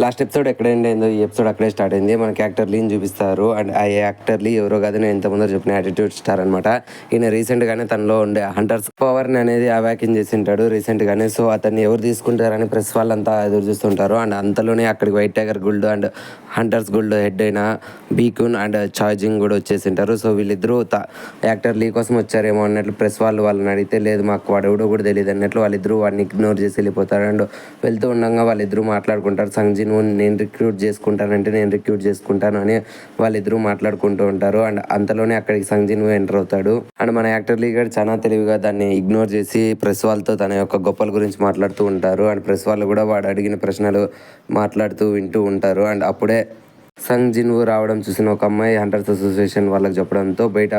Last episode ఎక్కడ end అయిందో ఈ ఎపిసోడ్ అక్కడే స్టార్ట్ అయింది. మనకి యాక్టర్ లీని చూపిస్తారు. అండ్ ఆ యాక్టర్ లీ ఎవరో కాదు, నేను ఇంతకుముందు చెప్పిన యాటిట్యూడ్ స్టార్ అనమాట. ఈయన రీసెంట్గానే తనలో ఉండే హంటర్స్ పవర్ని అనేది అవాకిన్ చేసి ఉంటాడు రీసెంట్గానే. సో అతన్ని ఎవరు తీసుకుంటారని ప్రెస్ వాళ్ళంతా ఎదురు చూస్తుంటారు. అండ్ అంతలోనే అక్కడికి white tiger guild and hunters guild head అయిన బీకున్ అండ్ చార్జింగ్ కూడా వచ్చేసింటారు. సో వీళ్ళిద్దరూ యాక్టర్ లీ కోసం వచ్చారేమో అన్నట్లు ప్రెస్ వాళ్ళని అడిగితే, లేదు మాకు వాడు ఎవడో కూడా తెలియదు అన్నట్లు వాళ్ళిద్దరూ వాడిని ఇగ్నోర్ చేసి వెళ్ళిపోతారు. అండ్ వెళ్తూ ఉండగా వాళ్ళిద్దరూ మాట్లాడుకుంటారు. సంగ్జిన్ నేను రిక్రూట్ చేసుకుంటానంటే నేను రిక్రూట్ చేసుకుంటాను అని వాళ్ళిద్దరూ మాట్లాడుకుంటూ ఉంటారు. అండ్ అంతలోనే అక్కడికి సంగ్జిన్ ఎంటర్ అవుతాడు. అండ్ మన యాక్టర్ లీ గారు చాలా తెలివిగా దాన్ని ఇగ్నోర్ చేసి ప్రెస్ వాళ్ళతో తన యొక్క గొప్పల గురించి మాట్లాడుతూ ఉంటారు. అండ్ ప్రెస్ వాళ్ళు కూడా వాడు అడిగిన ప్రశ్నలు మాట్లాడుతూ వింటూ ఉంటారు. అండ్ అప్పుడే సంగ్ జిన్వూ రావడం చూసిన ఒక అమ్మాయి హంటర్స్ అసోసియేషన్ వాళ్ళకి చెప్పడంతో బయట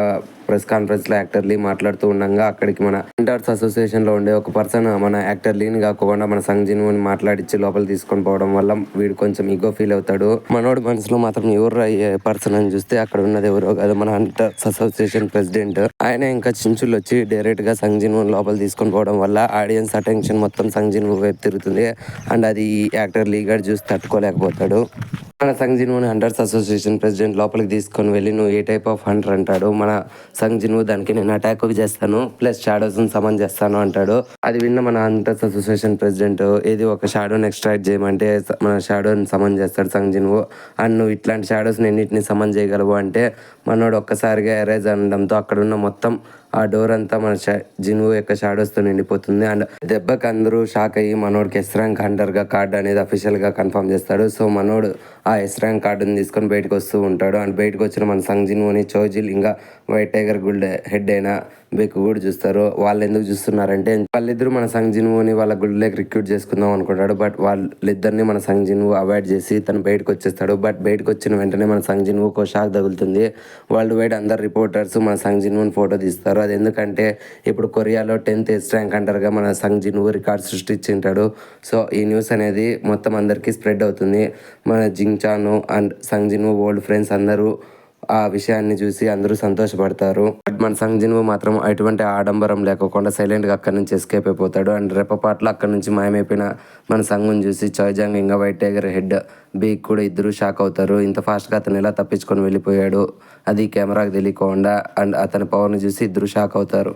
ప్రెస్ కాన్ఫరెన్స్లో యాక్టర్ లీ మాట్లాడుతూ ఉండగా అక్కడికి మన హంటర్స్ అసోసియేషన్లో ఉండే ఒక పర్సన్ మన యాక్టర్ లీని కాకుండా మన సంగ్ జిన్వూని మాట్లాడించి లోపల తీసుకొని పోవడం వల్ల వీడు కొంచెం ఈగో ఫీల్ అవుతాడు. మనోడి మనసులో మాత్రం ఎవరు అయ్యే పర్సన్ అని చూస్తే అక్కడ ఉన్నది ఎవరో కాదు, మన హంటర్స్ అసోసియేషన్ ప్రెసిడెంట్. ఆయన ఇంకా చించులు వచ్చి డైరెక్ట్గా సంగ్ జిన్వూని లోపల తీసుకొని పోవడం వల్ల ఆడియన్స్ అటెన్షన్ మొత్తం సంగ్ జిన్వూ వైపు తిరుగుతుంది. అండ్ అది యాక్టర్ లీ గారు చూసి తట్టుకోలేకపోతాడు. మన సంగ్ జిన్వూని హంటర్స్ అసోసియేషన్ ప్రెసిడెంట్ లోపలికి తీసుకొని వెళ్ళి నువ్వు ఏ టైప్ ఆఫ్ హంటర్ అంటాడు. మన సంగ్ జిన్వూ దానికి నేను అటాక్ చేస్తాను ప్లస్ షాడోస్ని సమన్ చేస్తాను అంటాడు. అది విన్న మన హంటర్స్ అసోసియేషన్ ప్రెసిడెంట్ ఏది ఒక షాడోని ఎక్స్ట్రాక్ట్ చేయమంటే మన షాడోని సమన్ చేస్తాడు సంగ్ జిన్వూ. అండ్ నువ్వు ఇట్లాంటి షాడోస్ని ఎన్నిటిని సమన్ చేయగలవు అంటే మనోడు ఒక్కసారిగా ఎరేజ్ అనడంతో అక్కడున్న మొత్తం ఆ డోర్ అంతా మన జిన్వూ యొక్క షాడోస్తో నిండిపోతుంది. అండ్ దెబ్బకి అందరూ షాక్ అయ్యి మనోడికి ఎస్ ర్యాంక్ హంటర్గా కార్డు అనేది అఫీషియల్గా కన్ఫర్మ్ చేస్తాడు. సో మనోడు ఆ ఎస్ ర్యాంక్ కార్డుని తీసుకొని బయటకు వస్తూ ఉంటాడు. అండ్ బయటకు వచ్చిన మన సంగ్ జిన్వూని చోజిల్ ఇంకా వైట్ టైగర్ గుల్డ్ హెడ్ అయిన బెక్కు కూడా చూస్తారు. వాళ్ళు ఎందుకు చూస్తున్నారంటే వాళ్ళిద్దరూ మన సంగ్ జిన్వూని వాళ్ళ గుళ్ళకి రిక్రూట్ చేసుకుందాం అనుకుంటాడు. బట్ వాళ్ళిద్దరిని మన సంగ్ జిన్వూ అవాయిడ్ చేసి తను బయటకు వచ్చేస్తాడు. బట్ బయటకు వచ్చిన వెంటనే మన సంగ్ జిన్వూకి షాక్ తగులుతుంది. వరల్డ్ వైడ్ అందరు రిపోర్టర్స్ మన సంగ్ జిన్వూని ఫోటో తీస్తారు. అది ఎందుకంటే ఇప్పుడు కొరియాలో 10th ఎస్ ర్యాంక్ హంటర్గా మన సంగ్ జిన్వూ రికార్డ్ సృష్టించింటాడు. సో ఈ న్యూస్ అనేది మొత్తం అందరికీ స్ప్రెడ్ అవుతుంది. మన జింగ్చాను అండ్ సంగ్ జిన్వూ ఓల్డ్ ఫ్రెండ్స్ అందరూ ఆ విషయాన్ని చూసి అందరూ సంతోషపడతారు. బట్ మన సంగ్ జిన్వూ మాత్రం ఎటువంటి ఆడంబరం లేకోకుండా సైలెంట్గా అక్కడి నుంచి ఎస్కేప్ అయిపోతాడు. అండ్ రెప్పపాట్లో అక్కడి నుంచి మాయమైపోయిన మన సంగుని చూసి చాయ్జాంగ్ ఇంకా వైట్ టైగర్ హెడ్ బీక్ కూడా ఇద్దరు షాక్ అవుతారు. ఇంత ఫాస్ట్గా అతను ఎలా తప్పించుకొని వెళ్ళిపోయాడు అది కెమెరాకి తెలియకుండా. అండ్ అతని పవర్ని చూసి ఇద్దరు షాక్ అవుతారు.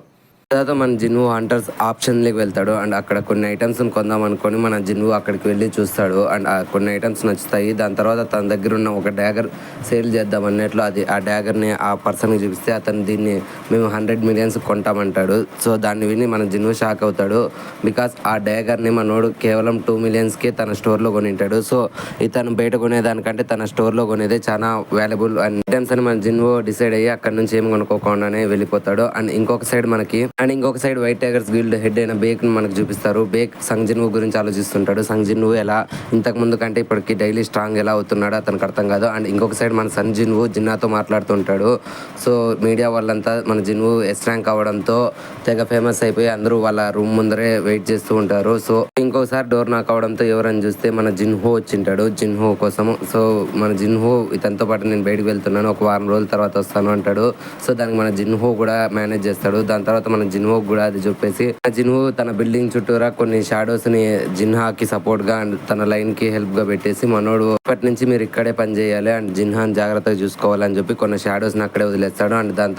తర్వాత మన జిన్వూ హంటర్స్ ఆప్షన్లోకి వెళ్తాడు. అండ్ అక్కడ కొన్ని ఐటమ్స్ని కొందాం అనుకొని మన జిన్వూ అక్కడికి వెళ్ళి చూస్తాడు. అండ్ ఆ కొన్ని ఐటమ్స్ నచ్చుతాయి. దాని తర్వాత తన దగ్గర ఉన్న ఒక డ్యాగర్ సేల్ చేద్దాం అన్నట్లు అది ఆ డ్యాగర్ని ఆ పర్సన్కి చూపిస్తే అతను దీన్ని మేము 100 millions కొంటామంటాడు. సో దాన్ని విని మన జిన్వూ షాక్ అవుతాడు. బికాస్ ఆ డ్యాగర్ని మనోడు కేవలం 2 millionsకే తన స్టోర్లో కొనింటాడు. సో ఇతను బయట కొనేదానికంటే తన స్టోర్లో కొనేదే చాలా వాల్యుబుల్ అండ్ ఐటమ్స్ అని మన జిన్వూ డిసైడ్ అయ్యి అక్కడ నుంచి ఏం కొనుక్కోకుండానే వెళ్ళిపోతాడు. అండ్ ఇంకొక side white tigers guild head అయిన బేక్ మనకు చూపిస్తారు. బేక్ సంగ్ జిన్వూ గురించి ఆలోచిస్తుంటాడు. సంగ్ జిన్వూ ఎలా ఇంతకు ముందు కంటే ఇప్పటికి డైలీ స్ట్రాంగ్ ఎలా అవుతున్నాడో అతనికి అర్థం కాదు. అండ్ ఇంకొక సైడ్ మన సంగ్ జిన్వూ జిన్నాతో మాట్లాడుతుంటాడు. సో మీడియా వాళ్ళంతా మన జిన్వూ ఎస్ ర్యాంక్ అవ్వడంతో తెగ ఫేమస్ అయిపోయి అందరూ వాళ్ళ రూమ్ ముందరే వెయిట్ చేస్తూ ఉంటారు. సో ఇంకోసారి డోర్ నాక్ అవడంతో ఎవరని చూస్తే మన జిన్హో వచ్చింటాడు జిన్హో కోసం. సో మన జిన్హో ఇతనితో పాటు నేను బయటకు వెళ్తున్నాను, ఒక వారం రోజుల తర్వాత వస్తాను అంటాడు. సో దానికి మన జిన్హో కూడా మేనేజ్ చేస్తాడు. దాని తర్వాత మన జిన్హో కూడా అది చెప్పేసి జిన్హో తన బిల్డింగ్ చుట్టూరా కొన్ని షాడోస్ ని జిన్హాకి సపోర్ట్ గా అండ్ తన లైన్ కి హెల్ప్ గా పెట్టేసి మనోడు ఇప్పటి నుంచి మీరు ఇక్కడే పని చేయాలి అండ్ జిన్హాన్ జాగ్రత్తగా చూసుకోవాలని చెప్పి కొన్ని షాడోస్ ని అక్కడే వదిలేస్తాడు. అండ్ దాని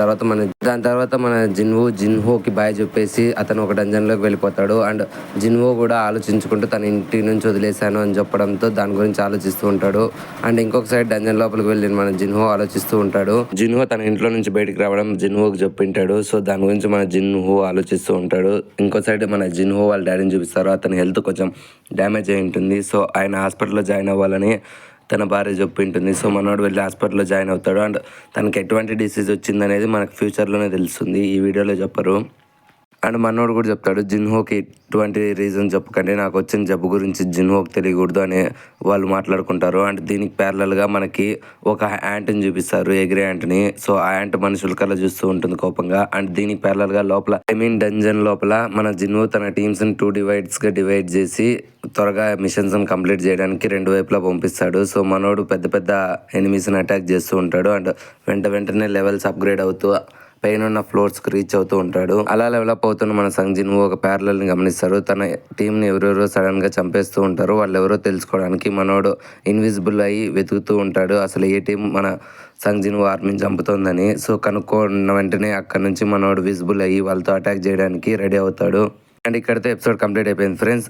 తర్వాత మన జిన్హోకి బాయ్ చెప్పేసి అతను ఒక డంజన్ లోకి వెళ్ళిపోతాడు. అండ్ జిన్హో కూడా ఆలోచించుకుంటూ తన ఇంటి నుంచి వదిలేశాను అని చెప్పడంతో దాని గురించి ఆలోచిస్తూ ఉంటాడు. అండ్ ఇంకొక సైడ్ డంజన్ లోపలికి వెళ్ళి మన జిన్హో ఆలోచిస్తూ ఉంటాడు. జిన్హో తన ఇంట్లో నుంచి బయటికి రావడం జిన్హోకి చెప్పింటాడు. సో దాని గురించి మన జిన్హో ఆలోచిస్తూ ఉంటాడు. ఇంకో సైడ్ మన జిన్హో వాళ్ళ డాడీని చూపిస్తారు. అతని హెల్త్ కొంచెం డ్యామేజ్ అయి ఉంటుంది. సో ఆయన హాస్పిటల్లో జాయిన్ అవ్వాలని తన భార్య చెప్పింటుంది. సో మనోడు వెళ్ళి హాస్పిటల్లో జాయిన్ అవుతాడు. అండ్ తనకి ఎటువంటి డిసీజ్ వచ్చిందనేది మనకు ఫ్యూచర్లోనే తెలుస్తుంది, ఈ వీడియోలో చెప్పరు. అండ్ మనోడు కూడా చెప్తాడు జిన్హోకి ఎటువంటి రీజన్ చెప్పకండి, నాకు వచ్చిన జబ్బు గురించి జిన్హోకి తెలియకూడదు అని వాళ్ళు మాట్లాడుకుంటారు. అండ్ దీనికి ప్యారలల్గా మనకి ఒక యాంట్ని చూపిస్తారు, ఎగిరే యాంట్ని. సో ఆ యాంట్ మనుషుల కల్లా చూస్తూ ఉంటుంది కోపంగా. అండ్ దీనికి ప్యారలల్గా లోపల డంజన్ లోపల మన జిన్హో తన టీమ్స్ని 2 divides-గా డివైడ్ చేసి త్వరగా మిషన్స్ని కంప్లీట్ చేయడానికి 2 వైపులా పంపిస్తాడు. సో మనోడు పెద్ద పెద్ద ఎనిమీస్ని అటాక్ చేస్తూ ఉంటాడు. అండ్ వెంటనే లెవెల్స్ అప్గ్రేడ్ అవుతూ పైన ఉన్న ఫ్లోర్స్ కి రీచ్ అవుతూ ఉంటాడు. అలా డెవలప్ అవుతున్న మన సంజిన్ ఒక ప్యారలల్ ని గమనిస్తారు. తన టీం ని ఎవరెవరో సడన్ గా చంపేస్తూ ఉంటారు. వాళ్ళు ఎవరో తెలుసుకోవడానికి మనోడు ఇన్విజిబుల్ అయ్యి వెతుకుతూ ఉంటాడు. అసలు ఏ టీం మన సంజిన్ ఆర్మీని చంపుతోందని. సో కనుక్కున్న వెంటనే అక్కడ నుంచి మనోడు విజిబుల్ అయ్యి వాళ్ళతో అటాక్ చేయడానికి రెడీ అవుతాడు. అండ్ ఇక్కడితో ఎపిసోడ్ కంప్లీట్ అయిపోయింది ఫ్రెండ్స్.